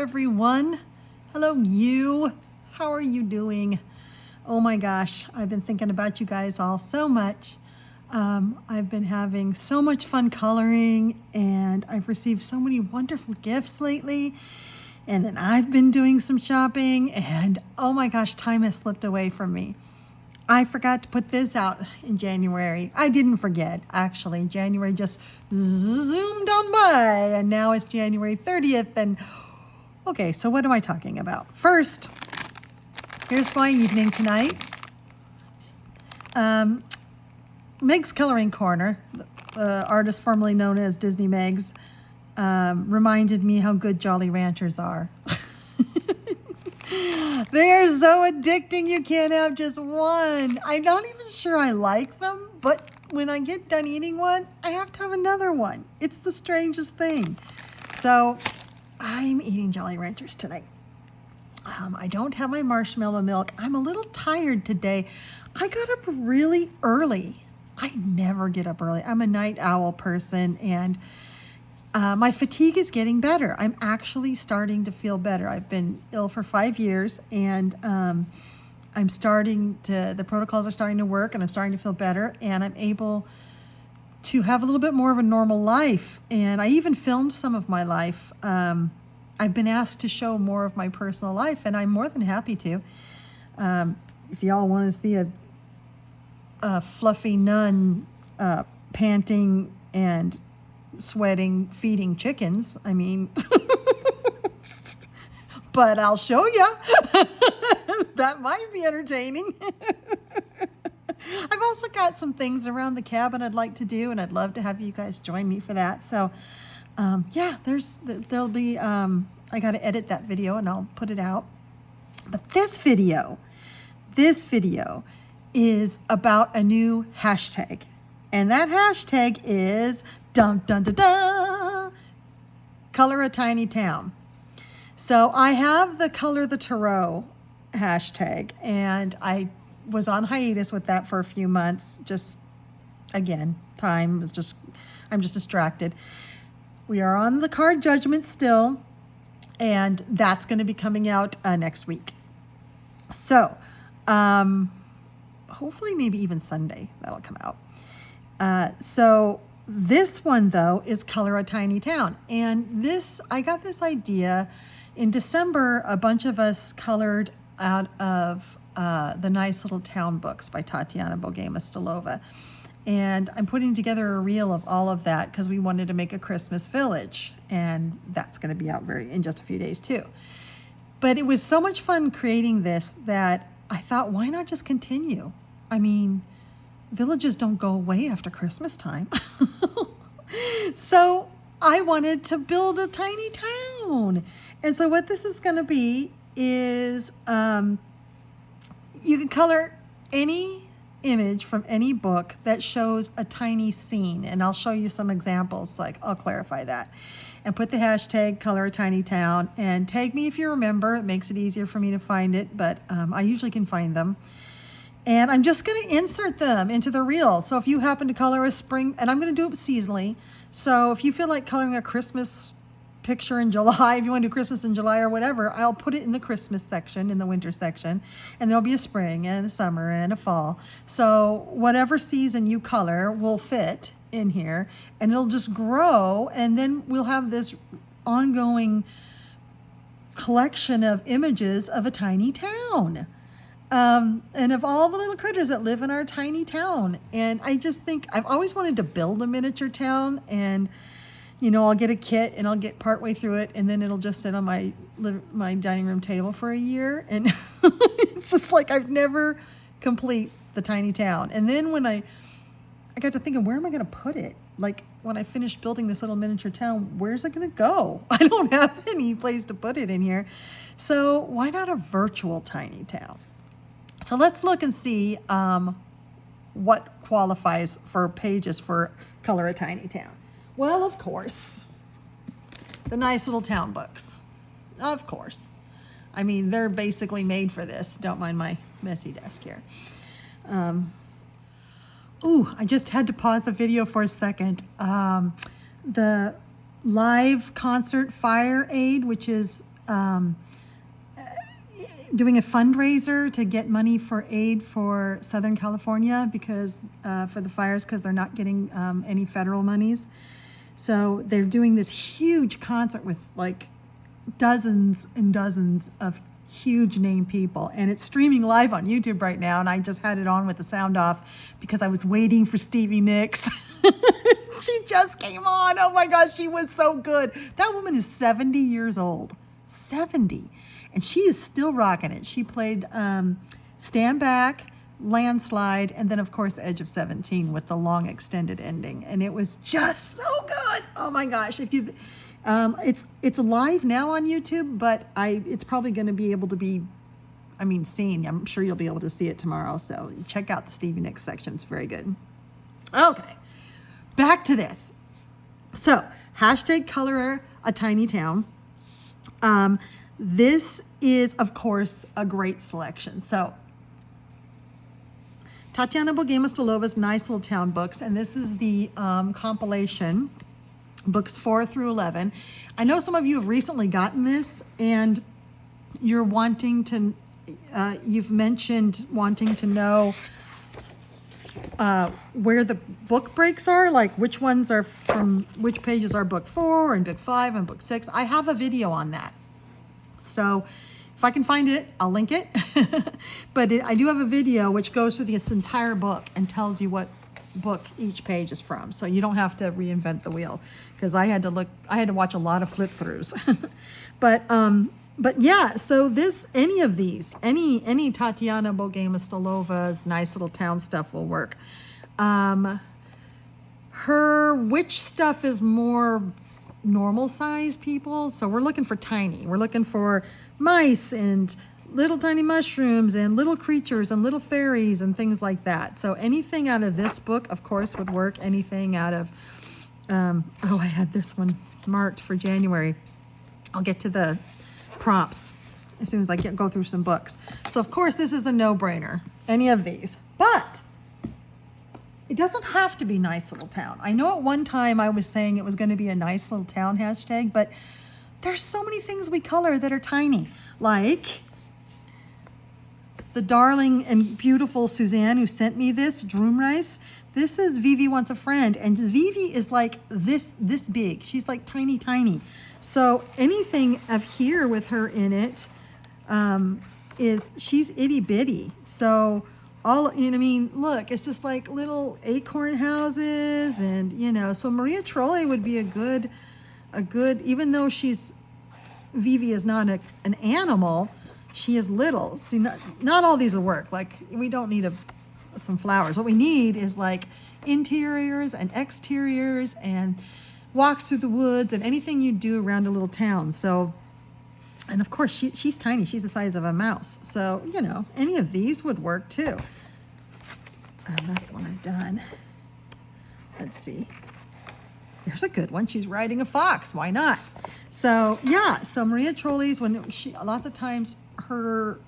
everyone. Hello, you. How are you doing? Oh my gosh, I've been thinking about you guys all so much. I've been having so much fun coloring, and I've received so many wonderful gifts lately. And then I've been doing some shopping, and oh my gosh, time has slipped away from me. I forgot to put this out in January. I didn't forget, actually. January just zoomed on by, and now it's January 30th. And okay, so what am I talking about? First, here's my evening tonight. Meg's Coloring Corner, the artist formerly known as Disney Meg's, reminded me how good Jolly Ranchers are. They are so addicting, you can't have just one. I'm not even sure I like them, but when I get done eating one, I have to have another one. It's the strangest thing. So I'm eating Jolly Ranchers tonight. I don't have my marshmallow milk. I'm a little tired today. I got up really early. I never get up early. I'm a night owl person, and my fatigue is getting better. I'm actually starting to feel better. I've been ill for 5 years, and the protocols are starting to work, and I'm starting to feel better, and I'm able to have a little bit more of a normal life. And I even filmed some of my life. I've been asked to show more of my personal life, and I'm more than happy to. If y'all want to see a fluffy nun panting and sweating, feeding chickens, I mean, but I'll show you. That might be entertaining. I've also got some things around the cabin I'd like to do, and I'd love to have you guys join me for that. So yeah, there'll be, I got to edit that video and I'll put it out. But this video is about a new hashtag. And that hashtag is dun dun dun dun, Color a Tiny Town. So I have the Color the Tarot hashtag, and I was on hiatus with that for a few months. Just, again, I'm just distracted. We are on the card judgment still, and that's going to be coming out next week. So hopefully maybe even Sunday that'll come out. So this one, though, is Color a Tiny Town. And I got this idea in December. A bunch of us colored out of the Nice Little Town books by Tatiana Bogema-Stilova. And I'm putting together a reel of all of that because we wanted to make a Christmas village. And that's going to be out in just a few days, too. But it was so much fun creating this that I thought, why not just continue? I mean, villages don't go away after Christmas time. So I wanted to build a tiny town. And so what this is going to be is you can color any image from any book that shows a tiny scene. And I'll show you some examples, I'll clarify that. And put the hashtag Color a Tiny Town and tag me if you remember. It makes it easier for me to find it, but I usually can find them. And I'm just going to insert them into the reel. So if you happen to color a spring, and I'm going to do it seasonally. So if you feel like coloring a Christmas picture in July, if you want to do Christmas in July or whatever, I'll put it in the Christmas section, in the winter section. And there'll be a spring and a summer and a fall. So whatever season you color will fit in here, and it'll just grow. And then we'll have this ongoing collection of images of a tiny town. And of all the little critters that live in our tiny town. And I just think I've always wanted to build a miniature town, and I'll get a kit and I'll get partway through it, and then it'll just sit on my dining room table for a year. And it's just like I've never complete the tiny town. And then when I got to thinking, where am I going to put it? Like when I finished building this little miniature town, where's it going to go? I don't have any place to put it in here. So why not a virtual tiny town? So let's look and see what qualifies for pages for Color a Tiny Town. Well, of course, the Nice Little Town books. Of course. I mean, they're basically made for this. Don't mind my messy desk here. I just had to pause the video for a second. The live concert fire aid, which is doing a fundraiser to get money for aid for Southern California because for the fires, because they're not getting any federal monies. So they're doing this huge concert with like dozens and dozens of huge name people, and it's streaming live on YouTube right now, and I just had it on with the sound off because I was waiting for Stevie Nicks. She just came on. Oh my gosh, she was so good. That woman is 70 years old. 70. And she is still rocking it. She played Stand Back, Landslide, and then of course Edge of 17 with the long extended ending. And it was just so good. Oh my gosh. If you it's live now on YouTube, but it's probably going to be able to be seen. I'm sure you'll be able to see it tomorrow. So check out the Stevie Nicks section. It's very good. Okay. Back to this. So, hashtag color a tiny town. This is, of course, a great selection. So, Tatiana Bogema-Stolova's Nice Little Town books, and this is the compilation, books 4 through 11. I know some of you have recently gotten this, and you're wanting to, you've mentioned wanting to know where the book breaks are, like which ones are from which pages are book 4 and book 5 and book 6. I have a video on that. So if I can find it, I'll link it. But I do have a video which goes through this entire book and tells you what book each page is from. So you don't have to reinvent the wheel, because I had to watch a lot of flip throughs. But yeah, so any of these, any Tatiana Bogema-Stolova's Nice Little Town stuff will work. Her witch stuff is more normal size people, so we're looking for tiny. We're looking for mice and little tiny mushrooms and little creatures and little fairies and things like that. So anything out of this book, of course, would work. Anything out of, I had this one marked for January. I'll get to the prompts as soon as I go through some books. So of course this is a no-brainer, any of these, but it doesn't have to be Nice Little Town. I know at one time I was saying it was going to be a Nice Little Town hashtag, but there's so many things we color that are tiny, like the darling and beautiful Suzanne who sent me this Droom Rice. This is Vivi Wants a Friend, and Vivi is like this big. She's like tiny. So anything of here with her in it she's itty bitty. So look, it's just like little acorn houses, and so Maria Trolle would be a good, even though Vivi is not an animal, she is little. See, not all these will work. Like, we don't need some flowers. What we need is like interiors and exteriors and walks through the woods and anything you do around a little town. So, and of course she's tiny. She's the size of a mouse. So, any of these would work too. That's the one I've done. Let's see. There's a good one. She's riding a fox. Why not? So yeah. So Maria Trolle's, lots of times her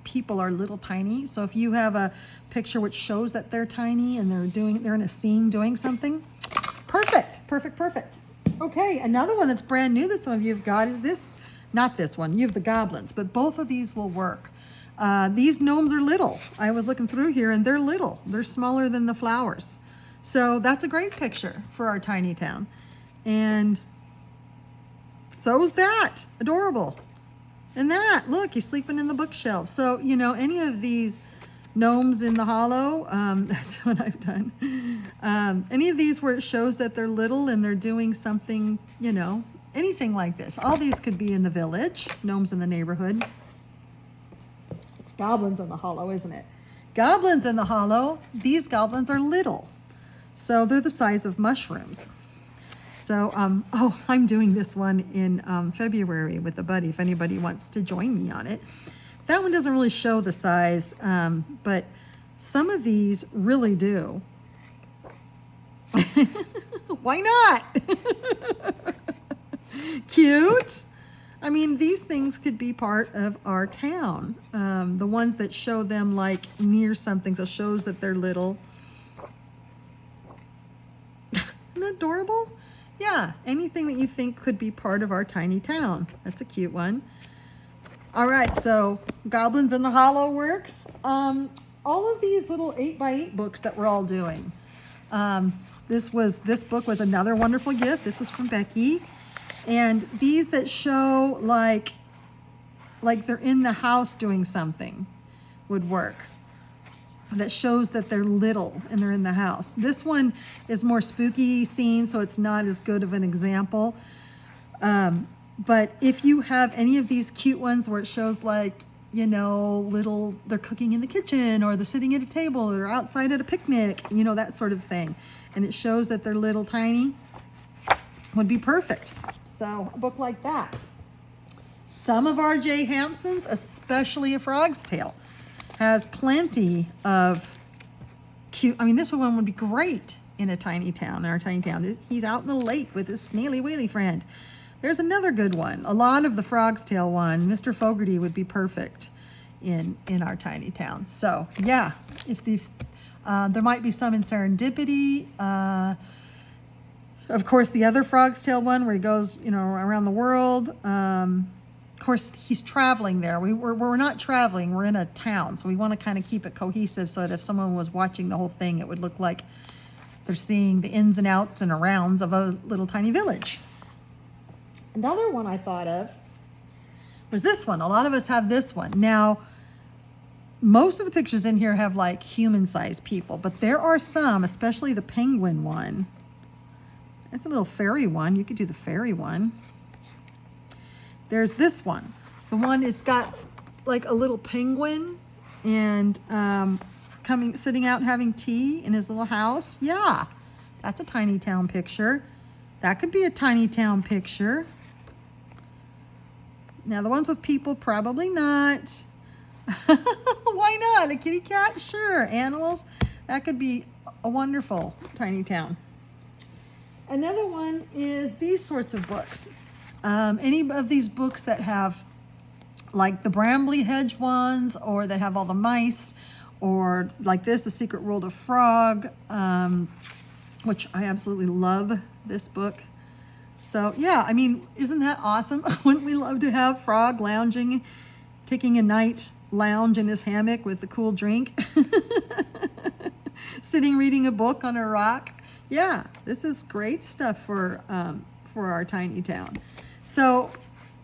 people are little tiny. So if you have a picture which shows that they're tiny and they're in a scene doing something, perfect. Okay, another one that's brand new that some of you have got is this. Not this one. You have the goblins, but both of these will work. These gnomes are little. I was looking through here and they're little. They're smaller than the flowers. So that's a great picture for our tiny town. And so's that. Adorable. And that, look, he's sleeping in the bookshelf. So, any of these gnomes in the hollow, that's what I've done. Any of these where it shows that they're little and they're doing something, anything like this. All these could be in the village, gnomes in the neighborhood. It's goblins in the hollow, isn't it? Goblins in the hollow, these goblins are little. So they're the size of mushrooms. So, I'm doing this one in February with a buddy, if anybody wants to join me on it. That one doesn't really show the size, but some of these really do. Why not? Cute. I mean, these things could be part of our town. The ones that show them like near something, so shows that they're little. Isn't that adorable? Yeah, anything that you think could be part of our tiny town. That's a cute one. All right, so Goblins in the Hollow works. All of these little 8x8 books that we're all doing. This book was another wonderful gift. This was from Becky. And these that show like they're in the house doing something would work. That shows that they're little and they're in the house. This one is more spooky scene, so it's not as good of an example. But if you have any of these cute ones where it shows like, you know, they're cooking in the kitchen, or they're sitting at a table, or they're outside at a picnic, you know, that sort of thing. And it shows that they're little tiny, would be perfect. So a book like that. Some of R.J. Hampson's, especially A Frog's Tale, has plenty of cute, I mean, this one would be great in our tiny town. He's out in the lake with his snaily whaley friend. There's another good one. A lot of the Frog's Tale one, Mr. Fogarty would be perfect in our tiny town. So yeah, there might be some in Serendipity. Of course, the other Frog's Tale one where he goes, you know, around the world. Of course, he's traveling there. We're not traveling. We're in a town, so we want to kind of keep it cohesive so that if someone was watching the whole thing, it would look like they're seeing the ins and outs and arounds of a little tiny village. Another one I thought of was this one. A lot of us have this one. Now, most of the pictures in here have like human-sized people, but there are some, especially the penguin one. That's a little fairy one. You could do the fairy one. There's this one. The one it's got like a little penguin and sitting out having tea in his little house. Yeah, that's a tiny town picture. That could be a tiny town picture. Now the ones with people, probably not. Why not? A kitty cat? Sure. Animals? That could be a wonderful tiny town. Another one is these sorts of books. Any of these books that have like the Brambley Hedge ones, or that have all the mice, or like this, The Secret World of Frog, which I absolutely love this book. So yeah, I mean, isn't that awesome? Wouldn't we love to have Frog lounging, taking a night lounge in his hammock with a cool drink, sitting reading a book on a rock? Yeah, this is great stuff for our tiny town. So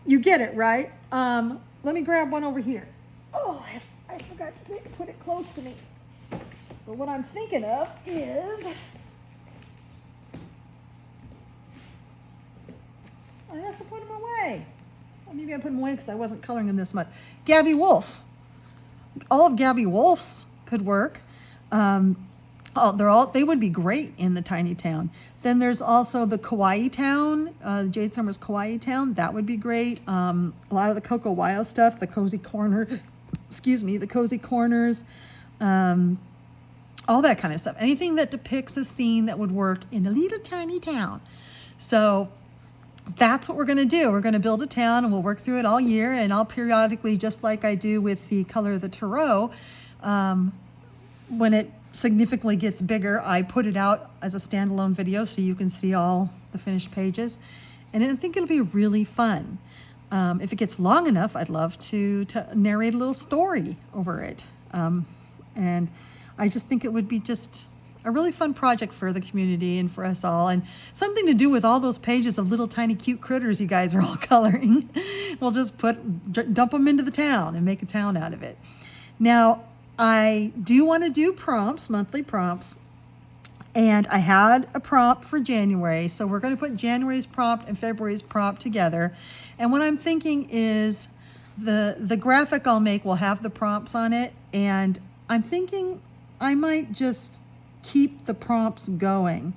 you get it, right? Let me grab one over here. Oh, I forgot to put it close to me. But what I'm thinking of is, I have to put them away. Well, maybe I put them away because I wasn't coloring them this much. Gabby Wolf. All of Gabby Wolf's could work. They would be great in the tiny town. Then there's also the Kawaii Town, Jade Summers Kawaii Town. That would be great. A lot of the Coco Wyo stuff, the Cozy Corner, the Cozy Corners, all that kind of stuff. Anything that depicts a scene that would work in a little tiny town. So that's what we're going to do. We're going to build a town, and we'll work through it all year. And I'll periodically, just like I do with the Color of the Tarot, when it significantly gets bigger, I put it out as a standalone video so you can see all the finished pages. And I think it'll be really fun. If it gets long enough, I'd love to narrate a little story over it. And I just think it would be just a really fun project for the community and for us all, and something to do with all those pages of little tiny cute critters you guys are all coloring. We'll just dump them into the town and make a town out of it. Now, I do want to do prompts, monthly prompts, and I had a prompt for January, so we're going to put January's prompt and February's prompt together. And what I'm thinking is the graphic I'll make will have the prompts on it, and I'm thinking I might just keep the prompts going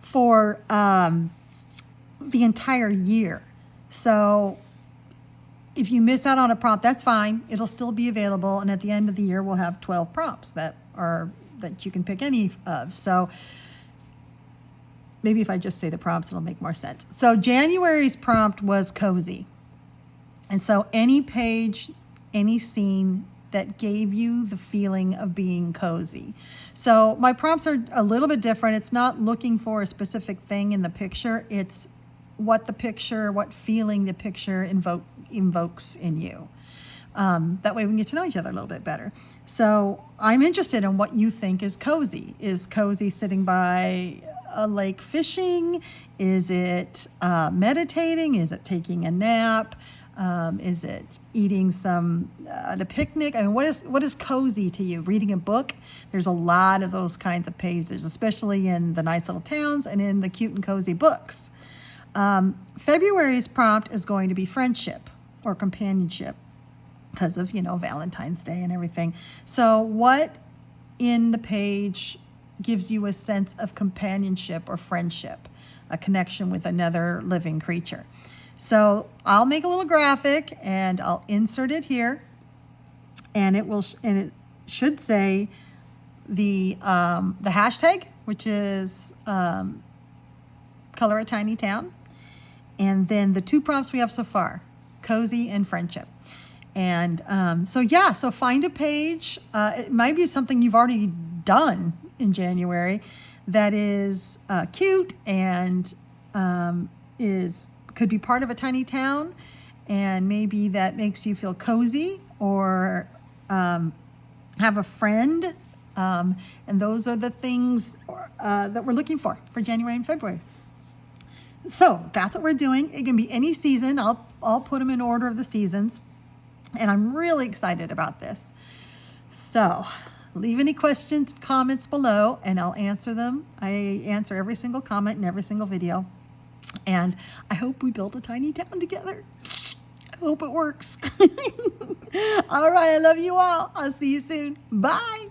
for the entire year. So if you miss out on a prompt, that's fine. It'll still be available. And at the end of the year, we'll have 12 prompts that you can pick any of. So maybe if I just say the prompts, it'll make more sense. So January's prompt was cozy. And so any page, any scene that gave you the feeling of being cozy. So my prompts are a little bit different. It's not looking for a specific thing in the picture. It's what feeling the picture invokes in you. That way we can get to know each other a little bit better. So I'm interested in what you think is cozy. Is cozy sitting by a lake fishing? Is it meditating? Is it taking a nap? Is it eating at a picnic? I mean, what is cozy to you? Reading a book? There's a lot of those kinds of pages, especially in the nice little towns and in the cute and cozy books. February's prompt is going to be friendship or companionship because of, Valentine's Day and everything. So what in the page gives you a sense of companionship or friendship, a connection with another living creature? So I'll make a little graphic and I'll insert it here, and it should say the hashtag, which is color a tiny town, and then the 2 prompts we have so far, cozy and friendship. And so find a page. It might be something you've already done in January that is cute and could be part of a tiny town, and maybe that makes you feel cozy or have a friend. And those are the things that we're looking for January and February. So that's what we're doing. It can be any season. I'll put them in order of the seasons, and I'm really excited about this. So leave any questions, comments below, and I'll answer them. I answer every single comment in every single video. And I hope we build a tiny town together. I hope it works. All right, I love you all. I'll see you soon. Bye.